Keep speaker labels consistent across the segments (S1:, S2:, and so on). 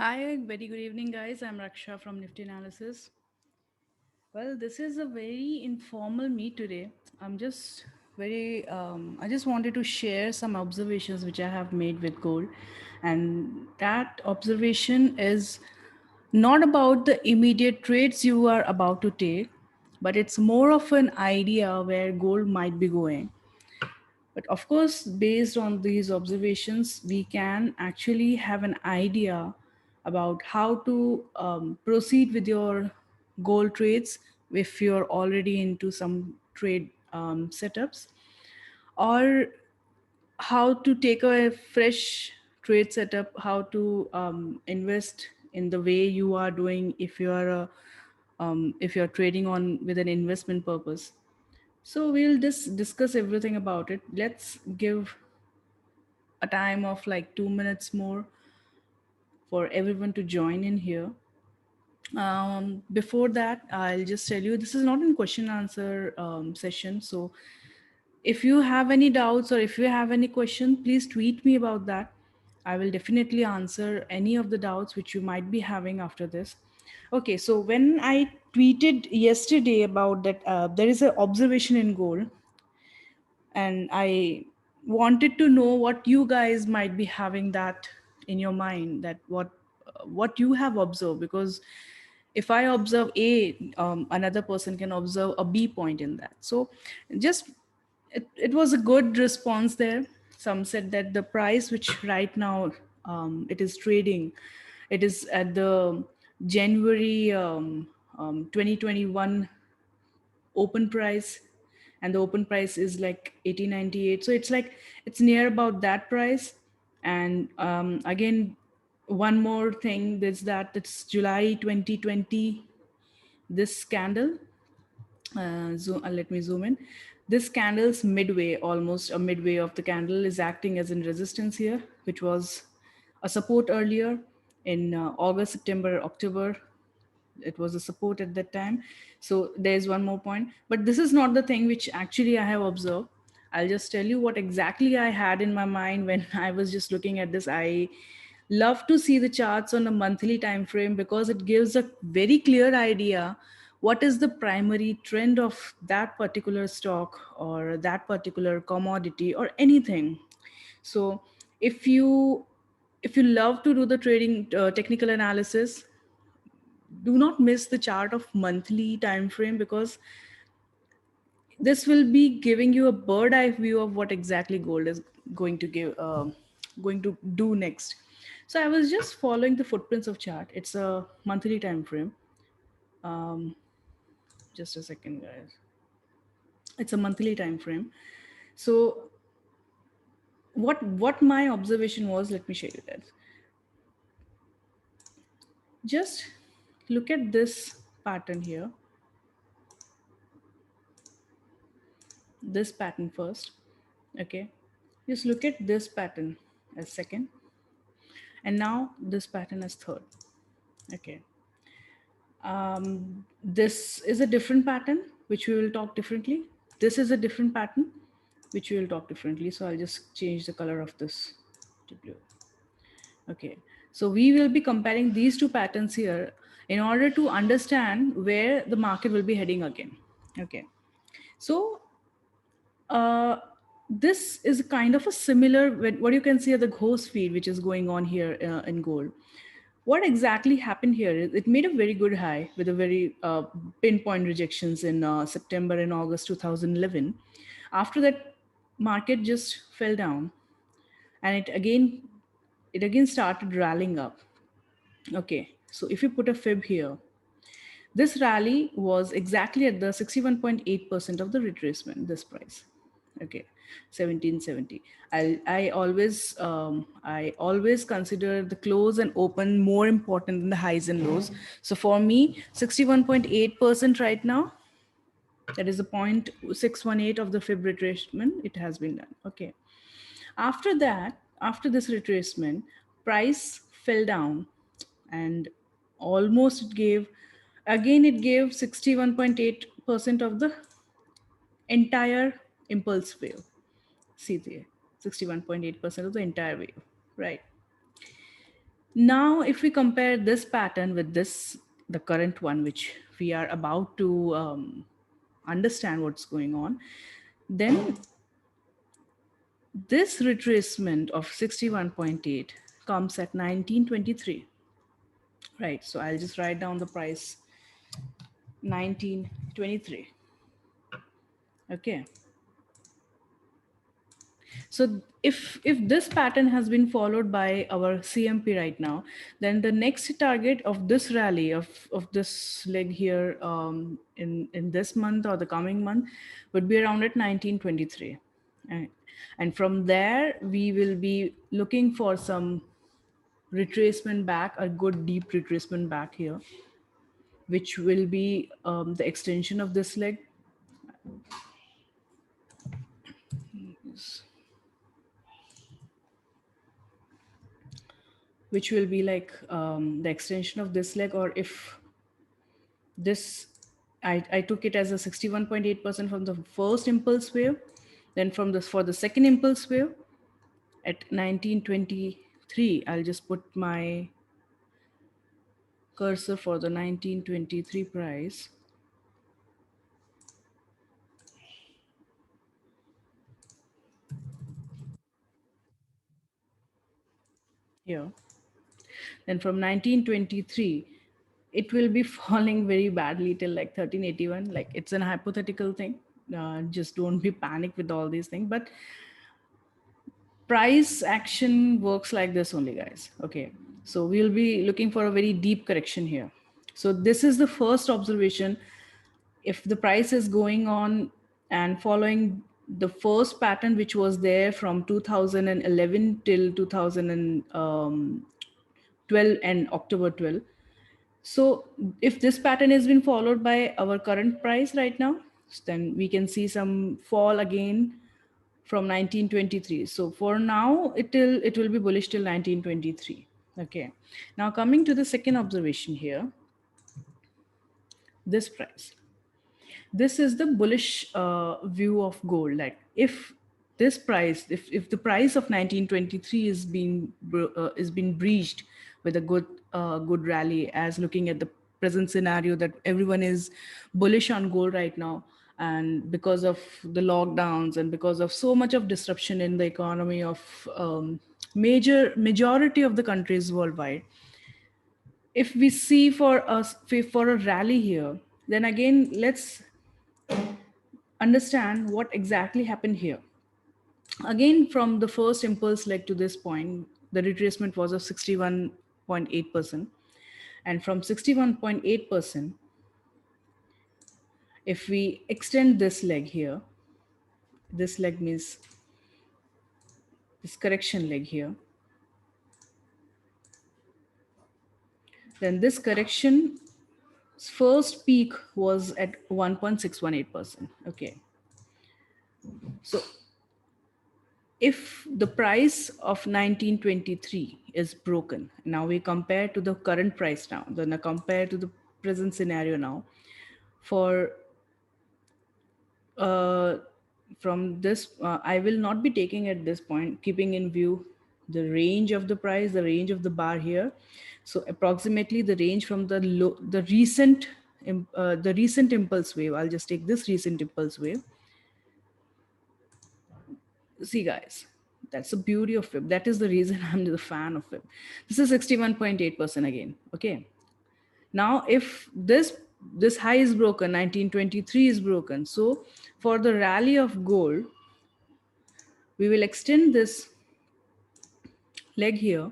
S1: Hi, very good evening, guys. I'm Raksha from Nifty Analysis. Well, this is a very informal meet today. I just wanted to share some observations which I have made with gold. And that observation is not about the immediate trades you are about to take, but it's more of an idea where gold might be going. But of course, based on these observations, we can actually have an idea about how to proceed with your goal trades if you're already into some trade setups, or how to take a fresh trade setup, how to invest in the way you are doing if you're trading on with an investment purpose. So we'll just discuss everything about it. Let's give a time of like 2 minutes more for everyone to join in here. Before that, I'll just tell you this is not in question answer session. So if you have any doubts or if you have any question, please tweet me about that. I will definitely answer any of the doubts which you might be having after this. Okay, so when I tweeted yesterday about that, there is an observation in gold, and I wanted to know what you guys might be having that in your mind, that what you have observed, because if I observe a, another person can observe a b point in that. So just it was a good response there. Some said that the price which right now it is trading, it is at the January 2021 open price, and the open price is like 80.98, so it's like it's near about that price. And again, one more thing is that it's July 2020, this candle, let me zoom in. This candle's midway, almost a midway of the candle, is acting as in resistance here, which was a support earlier in August, September, October. It was a support at that time. So there's one more point, but this is not the thing which actually I have observed. I'll just tell you what exactly I had in my mind when I was just looking at this. I love to see the charts on a monthly time frame because it gives a very clear idea what is the primary trend of that particular stock or that particular commodity or anything. So if you if you love to do the trading technical analysis, do not miss the chart of monthly time frame, because this will be giving you a bird eye view of what exactly gold is going to do next. So I was just following the footprints of chart. It's a monthly time frame. um, just a second, guys. It's a monthly time frame. So what my observation was, let me show you that. Just look at this pattern here, this pattern first. Okay, just look at this pattern as second, and now this pattern as third. Okay, this is a different pattern which we will talk differently. This is a different pattern which we will talk differently. So I'll just change the color of this to blue. Okay, so we will be comparing these two patterns here in order to understand where the market will be heading again. Okay, so uh, this is kind of a similar, what you can see at the ghost feed which is going on here in gold. What exactly happened here is it made a very good high with a very pinpoint rejections in September and August 2011. After that, market just fell down, and it again started rallying up. Okay, so if you put a fib here, this rally was exactly at the 61.8% of the retracement, this price. Okay, 1770. I always consider the close and open more important than the highs and lows. So for me, 61.8% right now, that is the 0.618 of the fib retracement, it has been done. Okay. After that, after this retracement, price fell down, and almost it gave 61.8% of the entire impulse wave. See there, 61.8% of the entire wave, right? Now, if we compare this pattern with the current one, which we are about to understand what's going on, then this retracement of 61.8 comes at 1923, right? So I'll just write down the price 1923. Okay. So if this pattern has been followed by our CMP right now, then the next target of this rally of this leg here in this month or the coming month would be around at 1923. And, and from there, we will be looking for some retracement back, a good deep retracement back here, which will be the extension of this leg. Which will be like the extension of this leg, or if this I took it as a 61.8% from the first impulse wave, then from this for the second impulse wave at 1923, I'll just put my cursor for the 1923 price here. Then from 1923, it will be falling very badly till like 1381. Like, it's an hypothetical thing. Just don't be panicked with all these things. But price action works like this only, guys. Okay. So we'll be looking for a very deep correction here. So this is the first observation. If the price is going on and following the first pattern, which was there from 2011 till 2012 and October 12. So if this pattern has been followed by our current price right now, then we can see some fall again from 1923. So for now, it will be bullish till 1923. Okay. Now coming to the second observation here, this price. This is the bullish view of gold. Like, if this price, if the price of 1923 is being breached with a good rally, as looking at the present scenario that everyone is bullish on gold right now, and because of the lockdowns and because of so much of disruption in the economy of majority of the countries worldwide, if we see for a rally here, then again let's understand what exactly happened here. Again, from the first impulse leg to this point, the retracement was of 61.8%. And from 61.8%, if we extend this leg here, this leg means this correction leg here, then this correction first peak was at 1.618%. Okay. So if the price of 1923 is broken, now we compare to the current price now, then I compare to the present scenario now, for from this, I will not be taking at this point, keeping in view the range of the price, the range of the bar here. So approximately the range from the low, the recent impulse wave, I'll just take this recent impulse wave. See, guys, that's the beauty of FIB. That is the reason I'm the fan of FIB. This is 61.8% again. Okay. Now, if this high is broken, 1923 is broken. So for the rally of gold, we will extend this leg here.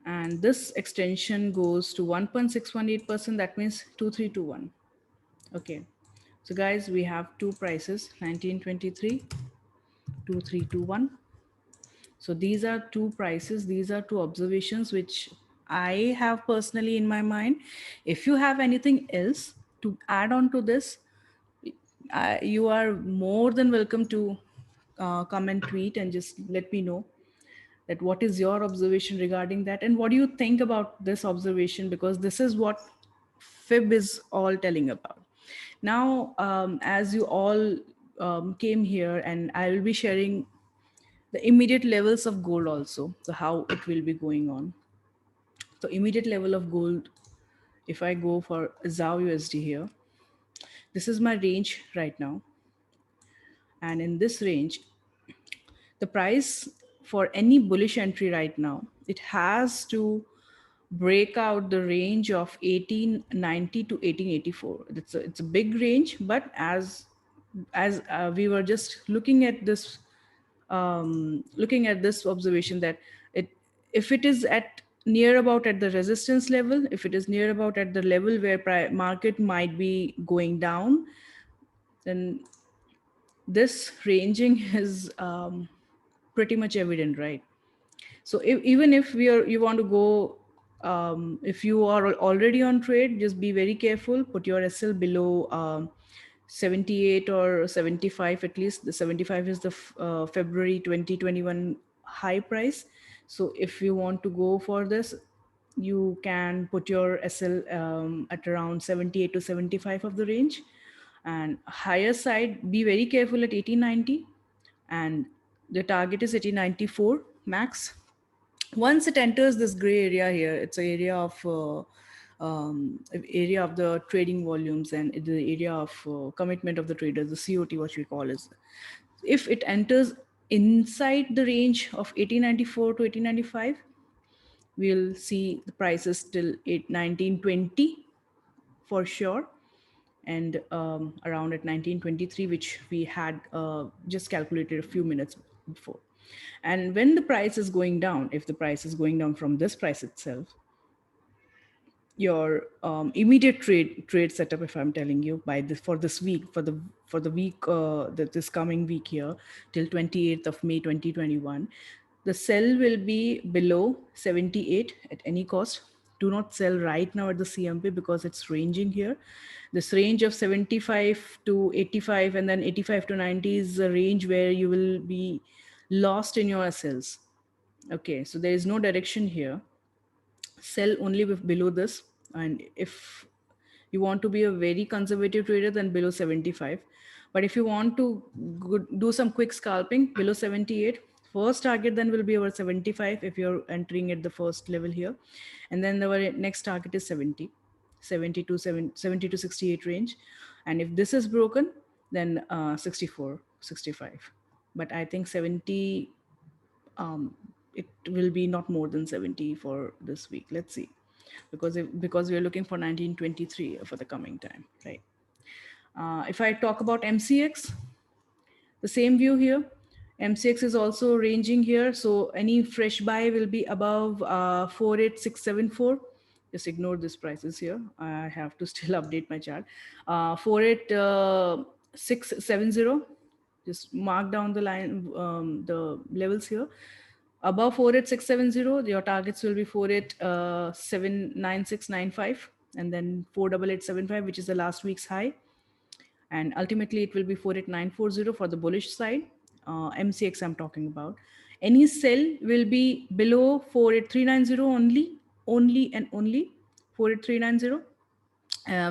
S1: And this extension goes to 1.618%. That means 2321. Okay. So guys, we have two prices, 1923, 2321. So these are two prices, these are two observations which I have personally in my mind. If you have anything else to add on to this, you are more than welcome to come and tweet and just let me know that what is your observation regarding that, and what do you think about this observation, because this is what FIB is all telling about. Now, as you all came here, and I will be sharing the immediate levels of gold also, so how it will be going on. So immediate level of gold, if I go for ZAO USD here, this is my range right now. And in this range, the price for any bullish entry right now, it has to break out the range of 1890 to 1884. It's a big range, but as we were just looking at this observation, that it if it is at near about at the resistance level, if it is near about at the level where market might be going down, then this ranging is pretty much evident, right? So even if you want to go, if you are already on trade, just be very careful. Put your SL below 78 or 75 at least. The 75 is the February 2021 high price. So if you want to go for this, you can put your SL at around 78 to 75 of the range. And higher side, be very careful at 1890, and the target is 1894 max. Once it enters this gray area here, it's an area of the trading volumes and the area of commitment of the traders, the COT, what we call is. If it enters inside the range of 1894 to 1895, we'll see the prices till 1920 for sure, and around at 1923, which we had just calculated a few minutes before. And when the price is going down, if the price is going down from this price itself, your immediate trade setup, if I'm telling you, by this for this week, for the week this coming week here till 28th of May 2021, the sell will be below 78 at any cost. Do not sell right now at the CMP because it's ranging here. This range of 75 to 85 and then 85 to 90 is a range where you will be lost in your sells. Okay, so there is no direction here. Sell only below this. And if you want to be a very conservative trader, then below 75. But if you want to do some quick scalping, below 78, first target then will be over 75 if you're entering at the first level here. And then the next target is 70, 70 to 68 range. And if this is broken, then 64, 65. But I think 70, it will be not more than 70 for this week. Let's see, because we are looking for 1923 for the coming time, right? If I talk about MCX, the same view here. MCX is also ranging here, so any fresh buy will be above 48674. Just ignore these prices here. I have to still update my chart. 48670. Just mark down the line, the levels here. Above 48670, your targets will be 48,79695, and then 48875, which is the last week's high. And ultimately it will be 48940 for the bullish side. MCX I'm talking about. Any sell will be below 48390 only and only 48390,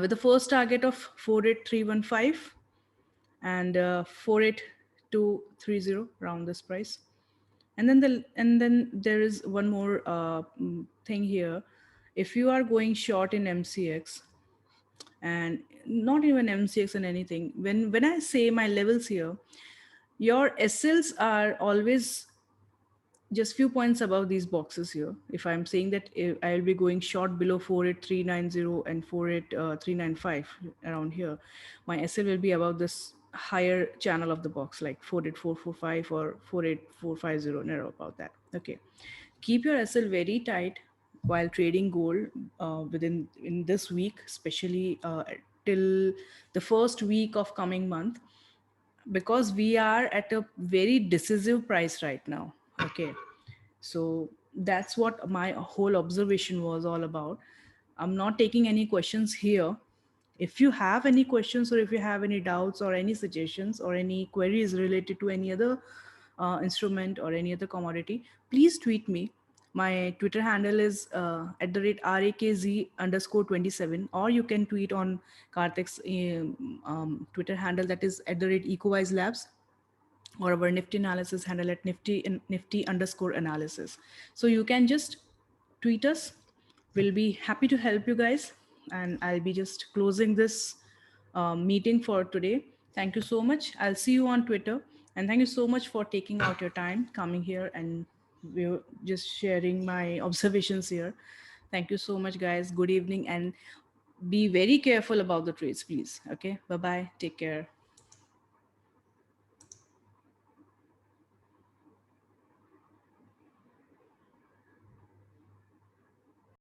S1: with the first target of 48315 and 48230 around this price. And then there is one more thing here. If you are going short in MCX, and not even MCX and anything, when I say my levels here, your SLs are always just few points above these boxes here. If I'm saying that I'll be going short below 48390 and 48395 around here, my SL will be above this higher channel of the box, like 48445 or 48450, near about that. Okay, keep your SL very tight while trading gold in this week, especially till the first week of coming month, because we are at a very decisive price right now. Okay, so that's what my whole observation was all about. I'm not taking any questions here. If you have any questions, or if you have any doubts or any suggestions or any queries related to any other instrument or any other commodity, please tweet me. My Twitter handle is at the rate RAKZ_27, or you can tweet on Karthik's Twitter handle, that is at the rate EcoWise Labs, or our Nifty analysis handle at Nifty_analysis. So you can just tweet us We'll be happy to help you guys. And I'll be just closing this meeting for today. Thank you so much. I'll see you on Twitter. And thank you so much for taking out your time coming here and we're just sharing my observations here. Thank you so much, guys. Good evening and be very careful about the trades, please. Okay. Bye bye. Take care.